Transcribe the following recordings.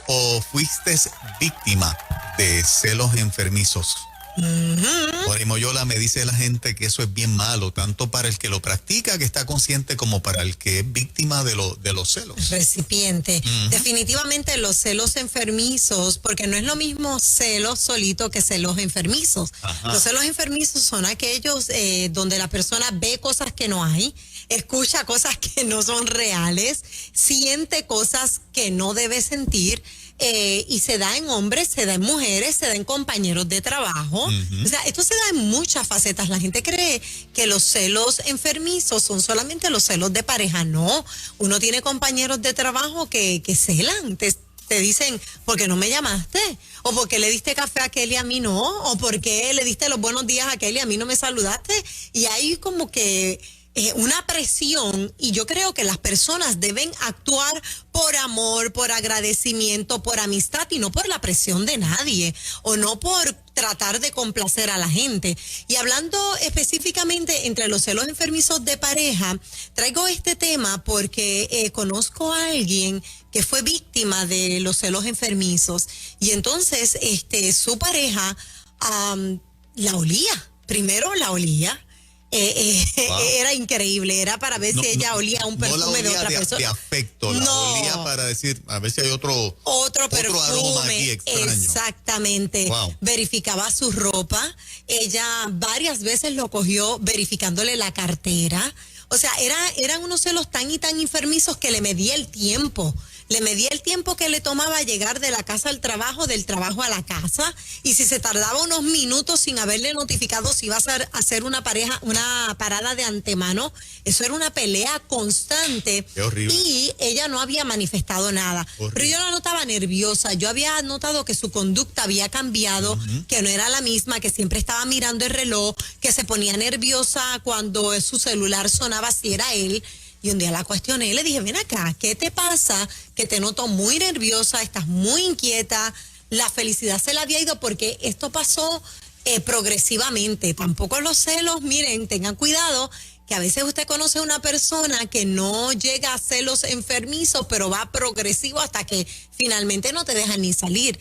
o fuiste víctima de celos enfermizos? Por Moyola me dice la gente que eso es bien malo, tanto para el que lo practica, que está consciente, como para el que es víctima de los celos. Recipiente. Definitivamente los celos enfermizos, porque no es lo mismo celos solito que celos enfermizos. Ajá. Los celos enfermizos son aquellos donde la persona ve cosas que no hay, escucha cosas que no son reales, siente cosas que no debe sentir. Y se da en hombres, se da en mujeres, se da en compañeros de trabajo. O sea, esto se da en muchas facetas. La gente cree que los celos enfermizos son solamente los celos de pareja. No, uno tiene compañeros de trabajo que celan, te dicen, ¿por qué no me llamaste? O ¿por qué le diste café a aquel y a mí no? O ¿por qué le diste los buenos días a aquel y a mí no me saludaste? Y hay como que una presión, y yo creo que las personas deben actuar por amor, por agradecimiento, por amistad, y no por la presión de nadie, o no por tratar de complacer a la gente. Y hablando específicamente entre los celos enfermizos de pareja, traigo este tema porque conozco a alguien que fue víctima de los celos enfermizos, y entonces su pareja la olía. Primero la olía. Wow. Era increíble, era para ver si ella olía un perfume de otra persona. De afecto, la olía para decir, a ver si hay otro perfume, aroma aquí extraño. Exactamente. Wow. Verificaba su ropa, ella varias veces lo cogió verificándole la cartera. O sea, eran unos celos tan y tan enfermizos que le medía el tiempo. Le medía el tiempo que le tomaba llegar de la casa al trabajo, del trabajo a la casa, y si se tardaba unos minutos sin haberle notificado si iba a hacer una parada de antemano, eso era una pelea constante. Qué horrible. Y ella no había manifestado nada. Horrible. Pero yo la notaba nerviosa, yo había notado que su conducta había cambiado, que no era la misma, que siempre estaba mirando el reloj, que se ponía nerviosa cuando su celular sonaba si era él. Y un día la cuestioné y le dije, ven acá, ¿qué te pasa? Que te noto muy nerviosa, estás muy inquieta, la felicidad se le había ido, porque esto pasó progresivamente. Tampoco los celos, miren, tengan cuidado, que a veces usted conoce a una persona que no llega a celos enfermizos, pero va progresivo hasta que finalmente no te dejan ni salir.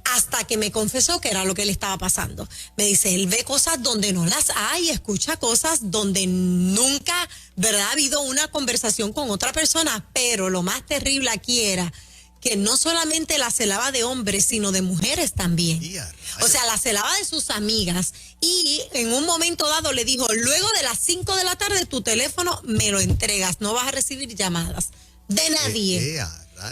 Hasta que me confesó que era lo que le estaba pasando. Me dice, él ve cosas donde no las hay, escucha cosas donde nunca, ¿verdad?, ha habido una conversación con otra persona. Pero lo más terrible aquí era que no solamente la celaba de hombres, sino de mujeres también. O sea, la celaba de sus amigas, y en un momento dado le dijo, luego de las 5 de la tarde tu teléfono me lo entregas, no vas a recibir llamadas de nadie,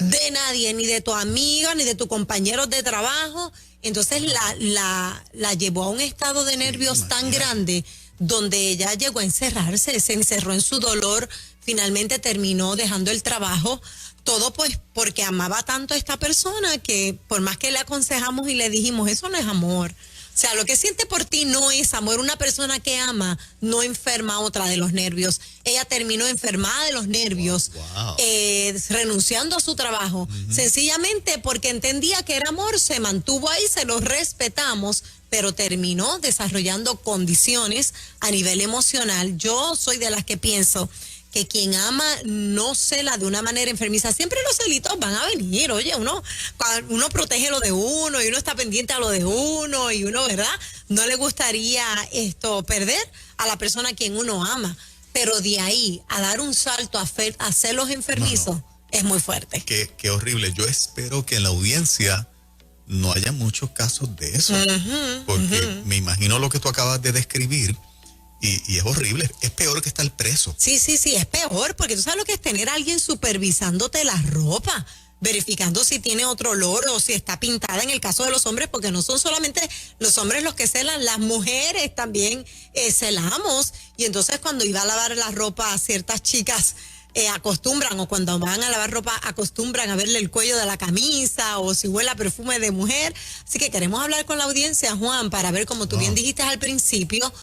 de nadie, ni de tu amiga, ni de tus compañeros de trabajo. Entonces la llevó a un estado de nervios tan grande, donde ella llegó a encerrarse, se encerró en su dolor, finalmente terminó dejando el trabajo. Todo pues porque amaba tanto a esta persona, que por más que le aconsejamos y le dijimos, eso no es amor. O sea, lo que siente por ti no es amor. Una persona que ama no enferma a otra de los nervios. Ella terminó enfermada de los nervios, renunciando a su trabajo. Sencillamente porque entendía que era amor, se mantuvo ahí, se lo respetamos, pero terminó desarrollando condiciones a nivel emocional. Yo soy de las que pienso que quien ama no cela de una manera enfermiza. Siempre los celitos van a venir. Oye, uno protege lo de uno, y uno está pendiente a lo de uno, y uno, ¿verdad?, no le gustaría perder a la persona a quien uno ama. Pero de ahí a dar un salto a celos enfermizos, es muy fuerte. Qué horrible. Yo espero que en la audiencia no haya muchos casos de eso, porque me imagino lo que tú acabas de describir. Y es horrible, es peor que estar preso. Sí, es peor, porque tú sabes lo que es tener a alguien supervisándote la ropa, verificando si tiene otro olor o si está pintada, en el caso de los hombres, porque no son solamente los hombres los que celan, las mujeres también celamos. Y entonces cuando iba a lavar la ropa, ciertas chicas acostumbran, o cuando van a lavar ropa, acostumbran a verle el cuello de la camisa, o si huele a perfume de mujer. Así que queremos hablar con la audiencia, Juan, para ver, como tú bien dijiste al principio,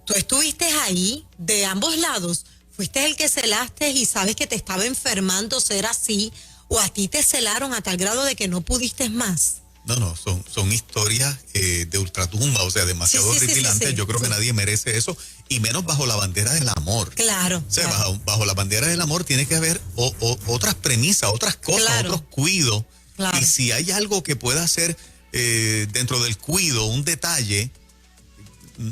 tú estuviste ahí de ambos lados. Fuiste el que celaste y sabes que te estaba enfermando ser así, o a ti te celaron a tal grado de que no pudiste más. No, son historias de ultratumba, o sea, demasiado horripilantes. Yo creo que nadie merece eso, y menos bajo la bandera del amor. Claro. O sea, bajo la bandera del amor tiene que haber otras premisas, otras cosas, otros cuidos Claro. Y si hay algo que pueda hacer dentro del cuido, un detalle,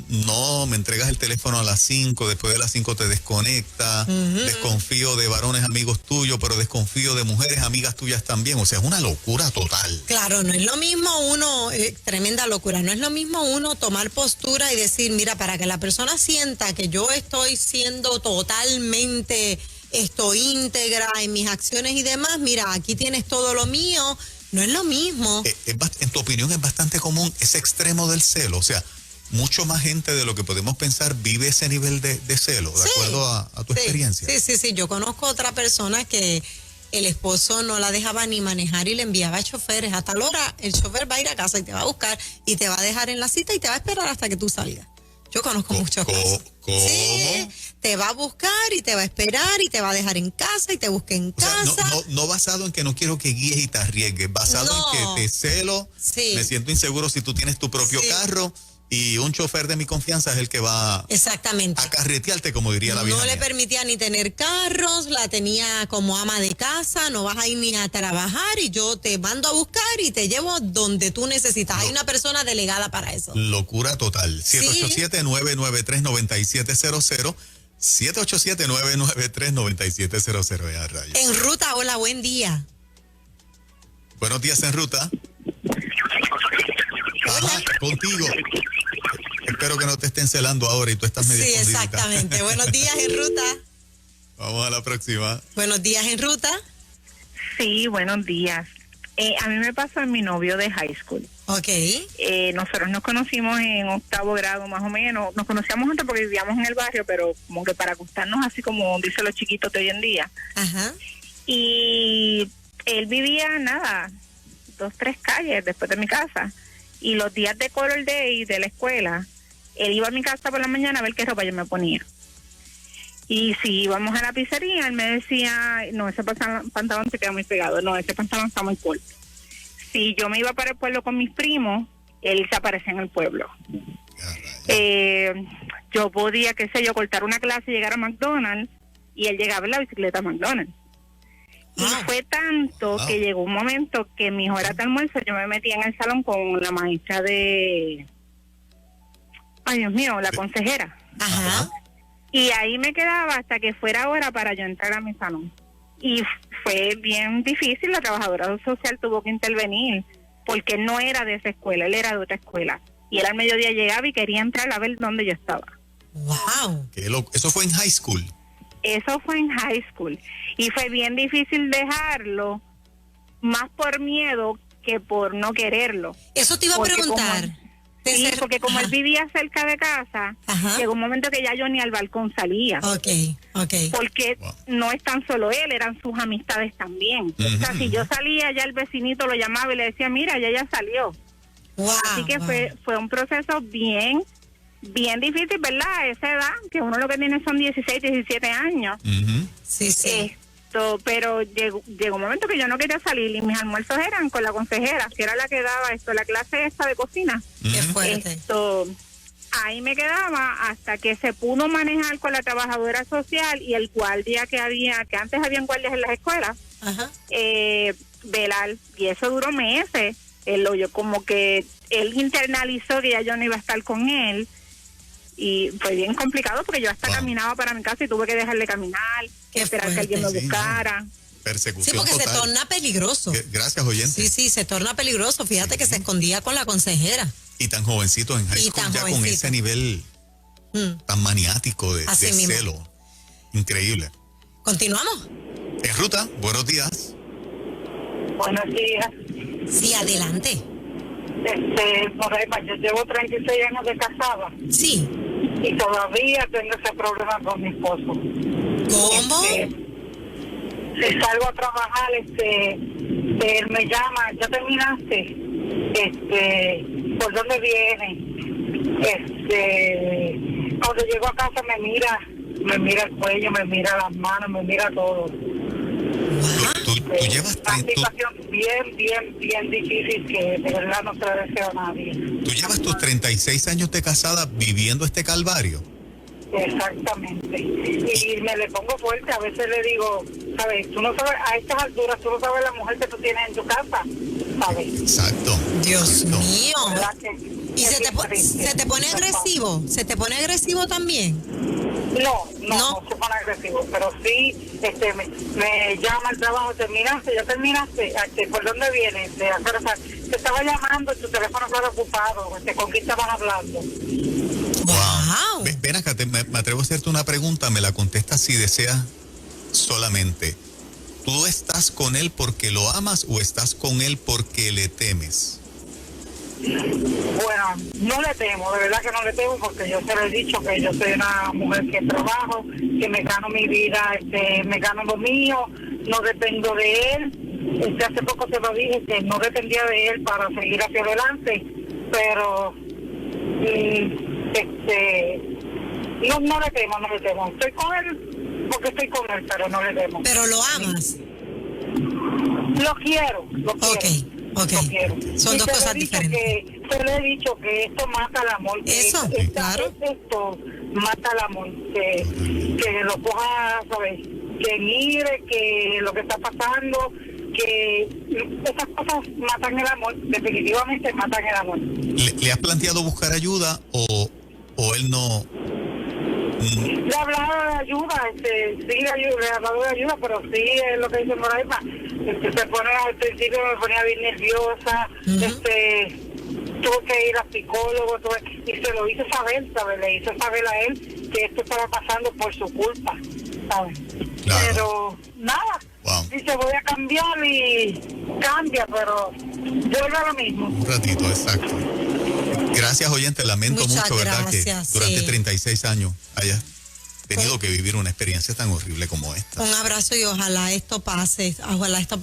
no me entregas el teléfono a las 5, después de las 5 te desconecta, desconfío de varones amigos tuyos, pero desconfío de mujeres amigas tuyas también, o sea, es una locura total. Claro, no es lo mismo uno, tremenda locura, no es lo mismo uno tomar postura y decir, mira, para que la persona sienta que yo estoy siendo totalmente, íntegra en mis acciones y demás, mira, aquí tienes todo lo mío, no es lo mismo. En tu opinión es bastante común ese extremo del celo, o sea, mucho más gente de lo que podemos pensar vive ese nivel de celo, de acuerdo a tu experiencia. Sí, yo conozco otra persona que el esposo no la dejaba ni manejar y le enviaba choferes. A tal hora el chofer va a ir a casa y te va a buscar y te va a dejar en la cita y te va a esperar hasta que tú salgas. Yo conozco muchos casos. ¿Cómo? Sí, te va a buscar y te va a esperar y te va a dejar en casa y te busca en casa. O sea, no basado en que no quiero que guíes y te arriesgues, basado en que te celo, me siento inseguro si tú tienes tu propio carro y un chofer de mi confianza es el que va exactamente a carretearte, como diría la vieja No le mía. permitía ni tener carros, la tenía como ama de casa, no vas a ir ni a trabajar y yo te mando a buscar y te llevo donde tú necesitas. Hay una persona delegada para eso. Locura total. 787-993-9700. 787-993-9700. En ruta, hola, buen día. Buenos días, en ruta. Ajá, contigo. Espero que no te estén celando ahora y tú estás medio escondidita. Exactamente. Buenos días, en ruta. Vamos a la próxima. Buenos días, en ruta. Sí, buenos días. A mí me pasó en mi novio de high school. Ok. Nosotros nos conocimos en 8º grado más o menos. Nos conocíamos antes porque vivíamos en el barrio, pero como que para acostarnos así como dicen los chiquitos de hoy en día. Ajá. Y él vivía, 2-3 calles después de mi casa. Y los días de Color Day de la escuela, él iba a mi casa por la mañana a ver qué ropa yo me ponía. Y si íbamos a la pizzería, él me decía, no, ese pantalón se queda muy pegado, no, ese pantalón está muy corto. Si yo me iba para el pueblo con mis primos, él se aparecía en el pueblo. Yo podía, qué sé yo, cortar una clase y llegar a McDonald's, y él llegaba en la bicicleta a McDonald's. Y fue tanto que llegó un momento que en mis horas de almuerzo yo me metía en el salón con la maestra de... Ay, Dios mío, la consejera. Ajá. Y ahí me quedaba hasta que fuera hora para yo entrar a mi salón. Y fue bien difícil, la trabajadora social tuvo que intervenir, porque él no era de esa escuela, él era de otra escuela. Y él al mediodía llegaba y quería entrar a ver dónde yo estaba. Wow. Eso fue en high school. Eso fue en high school. Y fue bien difícil dejarlo, más por miedo que por no querererlo. Eso te iba a preguntar. Sí, porque como él vivía cerca de casa, llegó un momento que ya yo ni al balcón salía. Ok. Porque no es tan solo él, eran sus amistades también. O sea, si yo salía, ya el vecinito lo llamaba y le decía, mira, ya salió. Así que fue un proceso bien difícil, ¿verdad? A esa edad, que uno lo que tiene son 16, 17 años. Sí. Pero llegó un momento que yo no quería salir y mis almuerzos eran con la consejera, que era la que daba la clase esta de cocina. Qué fuerte. Ahí me quedaba hasta que se pudo manejar con la trabajadora social y el guardia que antes habían guardias en las escuelas, velar, y eso duró meses. Como que él internalizó que ya yo no iba a estar con él. Y fue bien complicado porque yo hasta caminaba para mi casa y tuve que dejarle caminar, esperar que alguien me buscara. No. Persecución. Sí, porque total. se torna peligroso. Gracias, oyente. Sí, se torna peligroso. Fíjate que se escondía con la consejera. Y tan jovencito en high school, ya con ese nivel tan maniático de celo. Increíble. ¿Continuamos? En ruta, buenos días. Buenos días. Sí, adelante. Yo llevo 36 años de casada. Sí. Y todavía tengo ese problema con mi esposo. ¿Cómo? Si salgo a trabajar, él me llama, ¿ya terminaste? ¿Por dónde viene? Cuando llego a casa me mira el cuello, me mira las manos, me mira todo. Tú llevas una situación bien difícil que de verdad no se la deseo a nadie. ¿Tú llevas tus 36 años de casada viviendo este calvario? Exactamente. Y me le pongo fuerte, a veces le digo, ¿sabes? Tú no sabes, a estas alturas, tú no sabes la mujer que tú tienes en tu casa, ¿sabes? Exacto. Dios Exacto. mío. ¿Verdad que ¿Y es se te diferente? pone agresivo? ¿Se te pone agresivo también? No se pone agresivo, pero sí me llama al trabajo, ¿terminaste? ¿Ya terminaste? ¿Por dónde vienes? Te estaba llamando, tu teléfono estaba ocupado, ¿con quién estabas hablando? Wow. Ven acá, me atrevo a hacerte una pregunta, me la contestas si deseas solamente. ¿Tú estás con él porque lo amas o estás con él porque le temes? Bueno, no le temo, de verdad que no le temo, porque yo se lo he dicho que yo soy una mujer que trabajo, que me gano mi vida, me gano lo mío, no dependo de él. Hace poco se lo dije, que no dependía de él para seguir hacia adelante, pero no le temo. Estoy con él porque estoy con él, pero no le temo. Pero lo amas. Lo quiero. Ok. Lo quiero. Son dos cosas diferentes. Se le he dicho que esto mata el amor. Eso, claro. Esto mata el amor. Que lo coja, ¿sabes? Que mire que lo que está pasando, que esas cosas matan el amor. Definitivamente matan el amor. ¿Le has planteado buscar ayuda o él no? Le he hablado de ayuda, sí, le he hablado de ayuda, pero sí es lo que dice Moraima. Se pone, al principio me ponía bien nerviosa, tuve que ir a psicólogo, y se lo hice saber, ¿sabes? Le hice saber a él que esto estaba pasando por su culpa, ¿sabes? Claro. Pero nada, Wow. dice voy a cambiar y cambia, pero yo vuelvo a lo mismo. Un ratito, exacto. Gracias, oyente. Lamento Muchas mucho, ¿verdad? gracias, Que durante sí. 36 años hayas tenido que vivir una experiencia tan horrible como esta. Un abrazo y ojalá esto pase, ojalá esto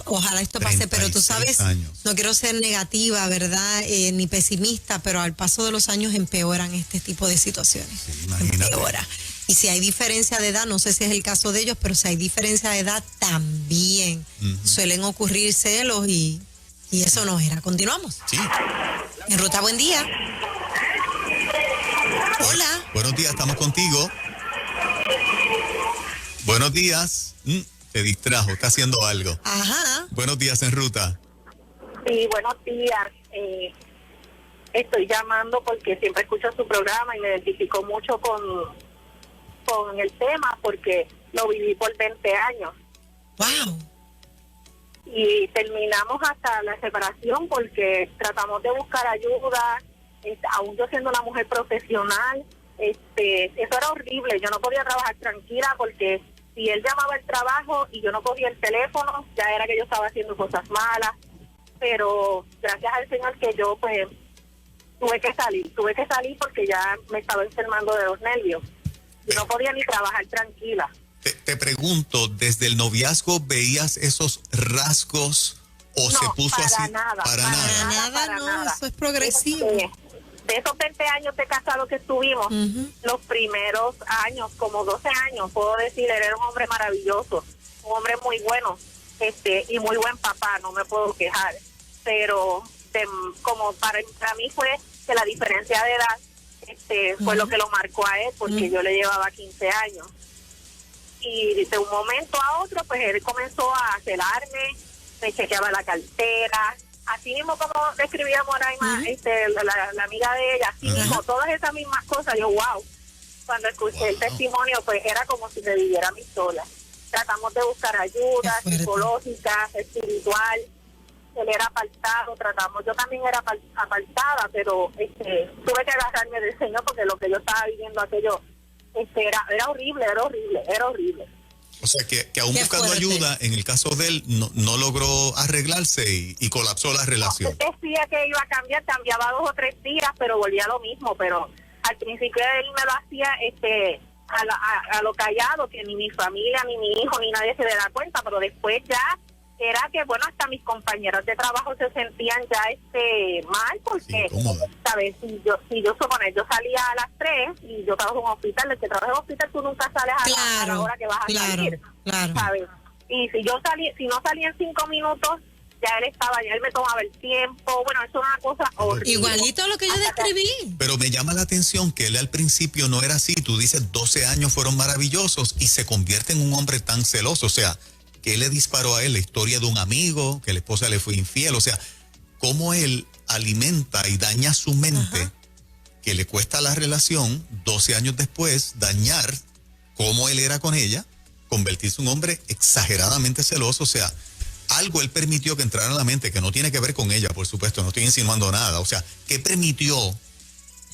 pase, pero tú 36 sabes, años. no quiero ser negativa, ¿verdad? Ni pesimista, pero al paso de los años empeoran este tipo de situaciones. Sí, imagínate. Empeora. Y si hay diferencia de edad, no sé si es el caso de ellos, pero si hay diferencia de edad, también suelen ocurrir celos y eso no era. Continuamos. Sí. En Ruta, buen día. Hola. Buenos días, estamos contigo. Buenos días. Te distrajo, está haciendo algo. Ajá. Buenos días, En Ruta. Sí, buenos días. Estoy llamando porque siempre escucho su programa y me identifico mucho con el tema porque lo viví por 20 años. Wow. Y terminamos hasta la separación porque tratamos de buscar ayuda, aún yo siendo una mujer profesional, eso era horrible. Yo no podía trabajar tranquila porque si él llamaba al trabajo y yo no cogía el teléfono, ya era que yo estaba haciendo cosas malas. Pero gracias al Señor que yo pues tuve que salir porque ya me estaba enfermando de los nervios y no podía ni trabajar tranquila. Te pregunto, ¿desde el noviazgo veías esos rasgos o No, se puso para así? nada, Para para nada. Nada, para no, nada. eso es progresivo. De esos 20 años de casado que estuvimos, los primeros años, como 12 años, puedo decir, él era un hombre maravilloso, un hombre muy bueno, y muy buen papá, no me puedo quejar. Pero como para mí fue que la diferencia de edad fue lo que lo marcó a él, porque yo le llevaba 15 años. Y de un momento a otro, pues él comenzó a celarme, me chequeaba la cartera, así mismo como describía Moraima, la amiga de ella, así mismo, todas esas mismas cosas. Yo, wow, cuando escuché el testimonio, pues era como si me viviera a mí sola. Tratamos de buscar ayuda psicológica, espiritual. Él era apartado, yo también era apartada, pero tuve que agarrarme del Señor porque lo que yo estaba viviendo aquello era horrible. O sea, que aún Qué buscando fuerte. ayuda, en el caso de él, no logró arreglarse y colapsó la relación. Él decía que iba a cambiar, cambiaba 2 o 3 días, pero volvía a lo mismo. Pero al principio él me lo hacía a lo callado, que ni mi familia, ni mi hijo, ni nadie se le da cuenta, pero después ya era que, bueno, hasta mis compañeros de trabajo se sentían ya mal, porque, ¿sabes? Si yo suponer, yo salía a las 3 y yo trabajo en un hospital, el que trabaja en un hospital, tú nunca sales a la hora que vas a salir, claro. ¿sabes? Y si no salía en 5 minutos, ya él me tomaba el tiempo. Bueno, eso es una cosa horrible. Igualito a lo que yo describí. Pero me llama la atención que él al principio no era así. Tú dices 12 años fueron maravillosos y se convierte en un hombre tan celoso. O sea, que él le disparó a él la historia de un amigo, que la esposa le fue infiel. O sea, cómo él alimenta y daña su mente, que le cuesta la relación 12 años después, dañar cómo él era con ella, convertirse en un hombre exageradamente celoso. O sea, algo él permitió que entrara en la mente, que no tiene que ver con ella, por supuesto, no estoy insinuando nada. O sea, ¿qué permitió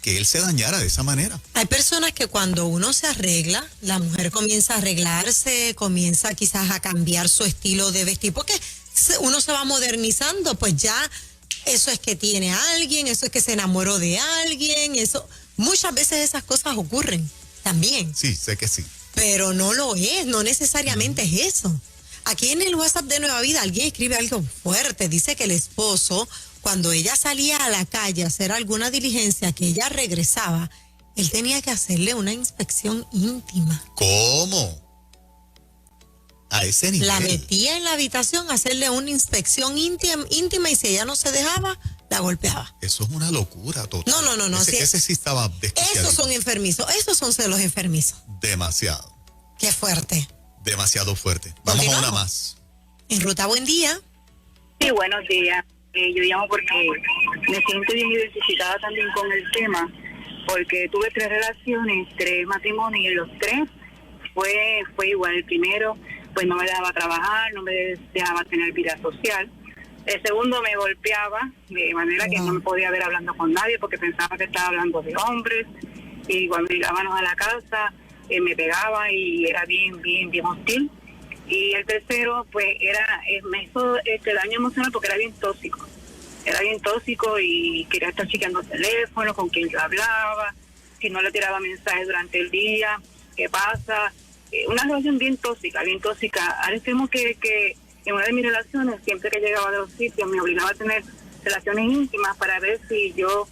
que él se dañara de esa manera? Hay personas que cuando uno se arregla, la mujer comienza a arreglarse, comienza quizás a cambiar su estilo de vestir, porque uno se va modernizando, pues ya eso es que tiene a alguien, eso es que se enamoró de alguien, eso, muchas veces esas cosas ocurren también. Sí, sé que sí. Pero no lo es, no necesariamente es eso. Aquí en el WhatsApp de Nueva Vida alguien escribe algo fuerte, dice que el esposo, cuando ella salía a la calle a hacer alguna diligencia, que ella regresaba, él tenía que hacerle una inspección íntima. ¿Cómo? A ese nivel. La metía en la habitación a hacerle una inspección íntima y si ella no se dejaba, la golpeaba. Eso es una locura total. No. Ese sí estaba desquiciado. Esos son enfermizos, esos son celos enfermizos. Demasiado. Qué fuerte. Demasiado fuerte. Vamos a una más. En Ruta, buen día. Sí, buenos días. Yo llamo porque me siento bien identificada también con el tema, porque tuve 3 relaciones, 3 matrimonios, y en los 3 fue igual. El primero, pues no me dejaba trabajar, no me dejaba tener vida social. El segundo me golpeaba de manera que no me podía ver hablando con nadie porque pensaba que estaba hablando de hombres, y cuando llegábamos a la casa me pegaba y era bien hostil. Y el tercero, pues me hizo daño emocional porque era bien tóxico y quería estar chequeando el teléfono, con quien yo hablaba, si no le tiraba mensajes durante el día, qué pasa. Una relación bien tóxica, al extremo que en una de mis relaciones, siempre que llegaba de los sitios, me obligaba a tener relaciones íntimas para ver si yo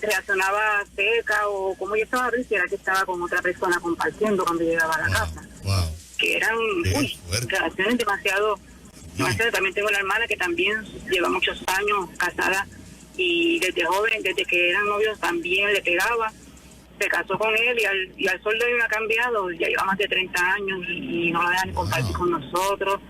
reaccionaba seca o cómo yo estaba, a ver si era que estaba con otra persona compartiendo cuando llegaba a la casa. Wow. Que eran relaciones demasiado. También tengo una hermana que también lleva muchos años casada y desde joven, desde que eran novios, también le pegaba. Se casó con él y al sol de hoy no ha cambiado, ya lleva más de 30 años y no la dejan compartir con nosotros.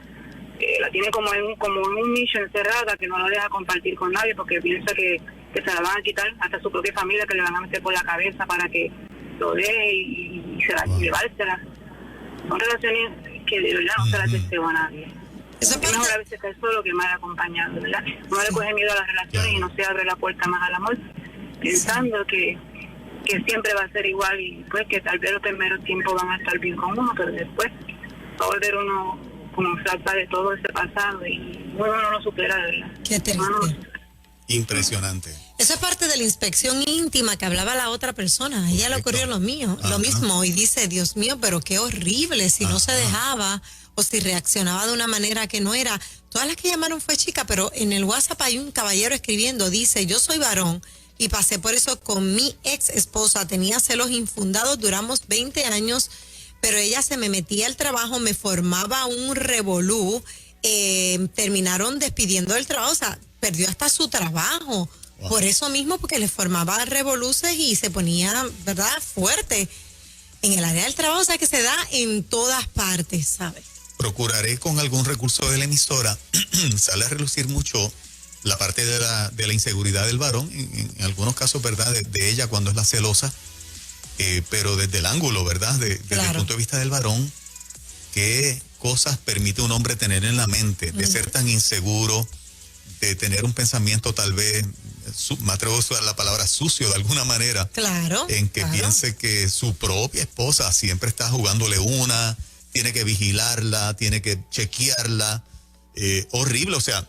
La tiene como en un nicho encerrada, que no la deja compartir con nadie porque piensa que se la van a quitar, hasta su propia familia, que le van a meter por la cabeza para que lo deje y llevársela. Son relaciones que de verdad no se las deseo a nadie. Es mejor a veces estar solo que mal acompañado, ¿verdad? No le coge miedo a las relaciones y no se abre la puerta más al amor, pensando que siempre va a ser igual y pues que tal vez los primeros tiempos van a estar bien con uno, pero después va a volver uno como falta de todo ese pasado y uno no lo supera, de verdad. Qué triste. Impresionante. Eso es parte de la inspección íntima que hablaba la otra persona. A ella le ocurrió lo mismo y dice, Dios mío, pero qué horrible si no se dejaba o si reaccionaba de una manera que no era. Todas las que llamaron fue chica, pero en el WhatsApp hay un caballero escribiendo, dice, yo soy varón y pasé por eso con mi ex esposa, tenía celos infundados, duramos 20 años, pero ella se me metía al trabajo, me formaba un revolú, terminaron despidiendo del trabajo, o sea, perdió hasta su trabajo. Wow. Por eso mismo, porque le formaba revoluces y se ponía, ¿verdad?, fuerte en el área del trabajo, o sea que se da en todas partes, ¿sabes? Procuraré con algún recurso de la emisora, sale a relucir mucho la parte de la inseguridad del varón, en algunos casos, ¿verdad?, de ella cuando es la celosa, pero desde el ángulo, ¿verdad?, desde el punto de vista del varón, ¿qué cosas permite un hombre tener en la mente de ser tan inseguro, de tener un pensamiento tal vez, me atrevo a usar la palabra sucio de alguna manera, claro, en que piense que su propia esposa siempre está jugándole una, tiene que vigilarla, tiene que chequearla, horrible, o sea,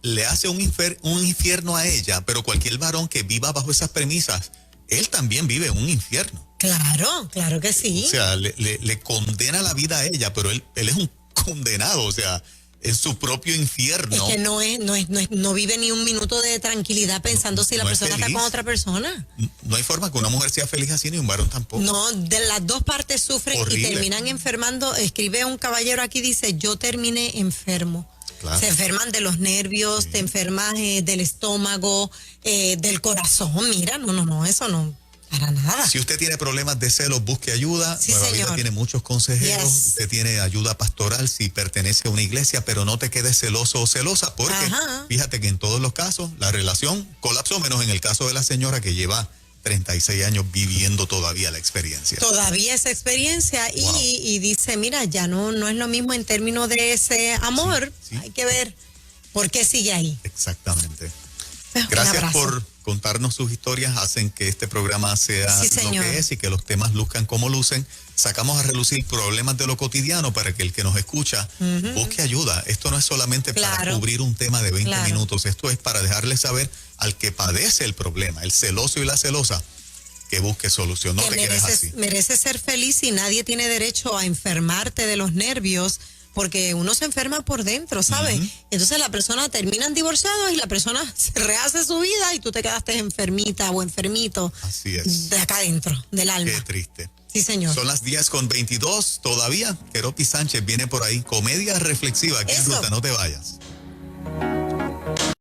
le hace un infierno a ella, pero cualquier varón que viva bajo esas premisas, él también vive un infierno. Claro que sí. O sea, le condena la vida a ella, pero él es un condenado, o sea, en su propio infierno. Es que no vive ni un minuto de tranquilidad pensando si la persona está con otra persona. No hay forma que una mujer sea feliz así, ni un varón tampoco. No, de las dos partes sufren. Horrible. Y terminan enfermando. Escribe un caballero aquí, dice, yo terminé enfermo. claro. Se enferman de los nervios, te enfermas del estómago, del corazón. Mira, no, eso no, para nada. Si usted tiene problemas de celos, busque ayuda. Sí, Nueva Vida señor. tiene muchos consejeros. Yes. Usted tiene ayuda pastoral si pertenece a una iglesia, pero no te quedes celoso o celosa, porque Ajá. fíjate que en todos los casos la relación colapsó, menos en el caso de la señora que lleva 36 años viviendo todavía la experiencia. Todavía esa experiencia Wow. y dice, mira, ya no es lo mismo en términos de ese amor. Sí. Hay que ver por qué sigue ahí. Exactamente. Un Gracias abrazo. por contarnos sus historias, hacen que este programa sea Sí, lo señor. que es y que los temas luzcan como lucen. Sacamos a relucir problemas de lo cotidiano para que el que nos escucha busque ayuda. Esto no es solamente para Claro. cubrir un tema de 20 Claro. minutos, esto es para dejarle saber al que padece el problema, el celoso y la celosa, que busque solución. No Que te quedes así. mereces ser feliz y nadie tiene derecho a enfermarte de los nervios porque uno se enferma por dentro, ¿sabes? Entonces la persona terminan divorciados y la persona se rehace su vida y tú te quedaste enfermita o enfermito Así es. de acá adentro, del alma. Qué triste. Sí, señor. Son las 10:22 todavía. Keropi Sánchez viene por ahí. Comedia reflexiva. Aquí en Eso. Ruta, no te vayas.